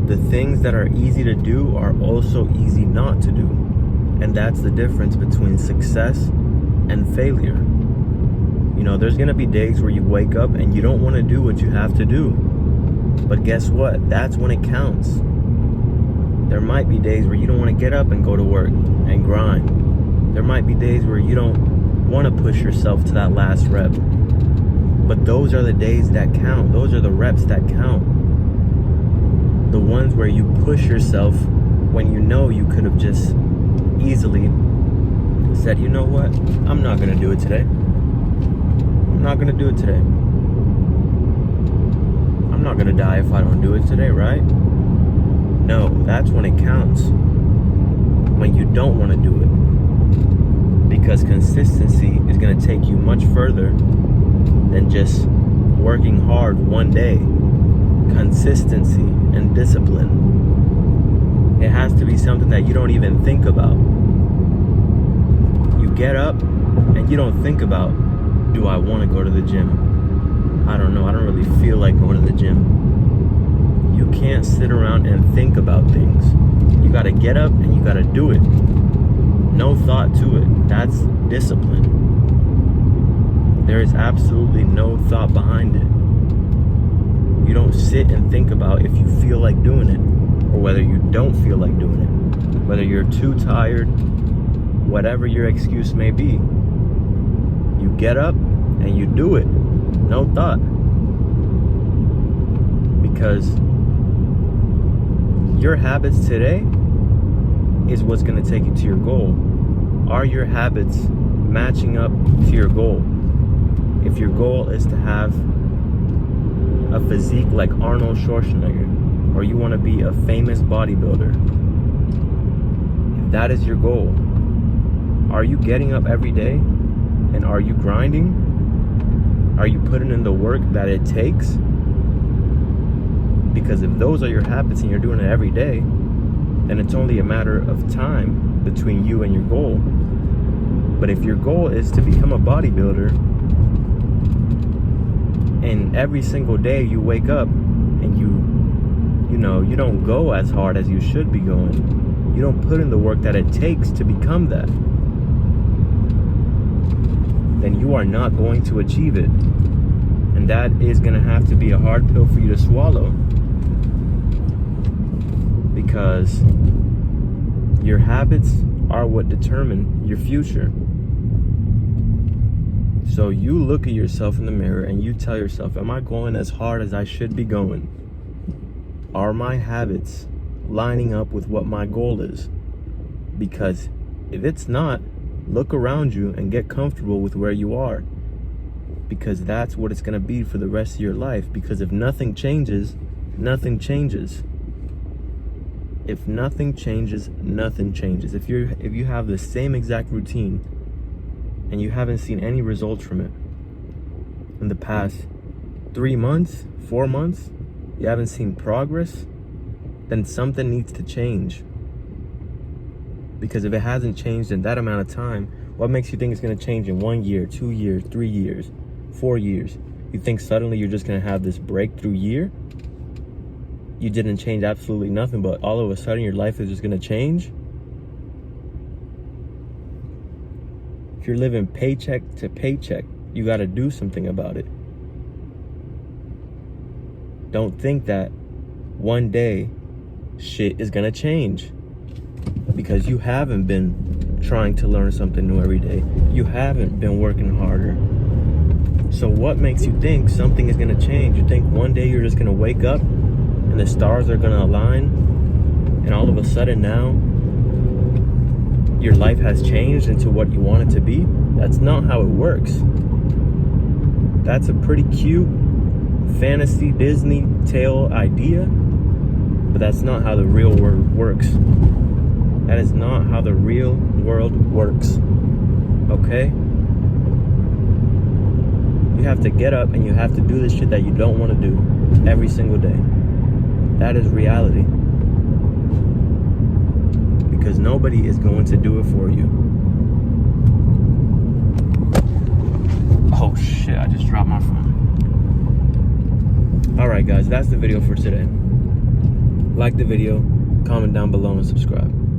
the things that are easy to do are also easy not to do. And that's the difference between success and failure. You know, there's going to be days where you wake up and you don't want to do what you have to do. But guess what? That's when it counts. There might be days where you don't want to get up and go to work and grind. There might be days where you don't want to push yourself to that last rep. But those are the days that count. Those are the reps that count. The ones where you push yourself when you know you could have just easily said, you know what? I'm not going to do it today. I'm not going to do it today. I'm not going to die if I don't do it today, right? No, that's when it counts. When you don't want to do it. Because consistency is going to take you much further than just working hard one day. Consistency and discipline. It has to be something that you don't even think about. You get up and you don't think about, do I want to go to the gym? I don't know. I don't really feel like going to the gym. You can't sit around and think about things. You got to get up and you got to do it. No thought to it. That's discipline. There is absolutely no thought behind it. You don't sit and think about if you feel like doing it or whether you don't feel like doing it, whether you're too tired, whatever your excuse may be. You get up and you do it. No thought. Because your habits today is what's going to take you to your goal. Are your habits matching up to your goal? If your goal is to have a physique like Arnold Schwarzenegger, or you want to be a famous bodybuilder, if that is your goal, are you getting up every day and are you grinding? Are you putting in the work that it takes? Because if those are your habits and you're doing it every day, then it's only a matter of time between you and your goal. But if your goal is to become a bodybuilder, and every single day you wake up and you don't go as hard as you should be going. You don't put in the work that it takes to become that. Then you are not going to achieve it. And that is going to have to be a hard pill for you to swallow. Because your habits are what determine your future. So you look at yourself in the mirror and you tell yourself, am I going as hard as I should be going? Are my habits lining up with what my goal is? Because if it's not, look around you and get comfortable with where you are. Because that's what it's going to be for the rest of your life. Because if nothing changes, nothing changes. If nothing changes, nothing changes. If you have the same exact routine and you haven't seen any results from it in the past 3 months, 4 months, you haven't seen progress, then something needs to change. Because if it hasn't changed in that amount of time, what makes you think it's going to change in 1 year, 2 years, 3 years, 4 years? You think suddenly you're just going to have this breakthrough year? You didn't change absolutely nothing, but all of a sudden your life is just going to change? If you're living paycheck to paycheck, you got to do something about it. Don't think that one day shit is going to change. Because you haven't been trying to learn something new every day. You haven't been working harder. So what makes you think something is going to change? You think one day you're just going to wake up and the stars are going to align and all of a sudden now your life has changed into what you want it to be? That's not how it works. That's a pretty cute fantasy Disney tale idea, but that's not how the real world works. That is not how the real world works. Okay? You have to get up and you have to do the shit that you don't want to do every single day. That is reality. Because nobody is going to do it for you. Oh shit, I just dropped my phone. Alright guys, that's the video for today. like the video, comment down below, and subscribe.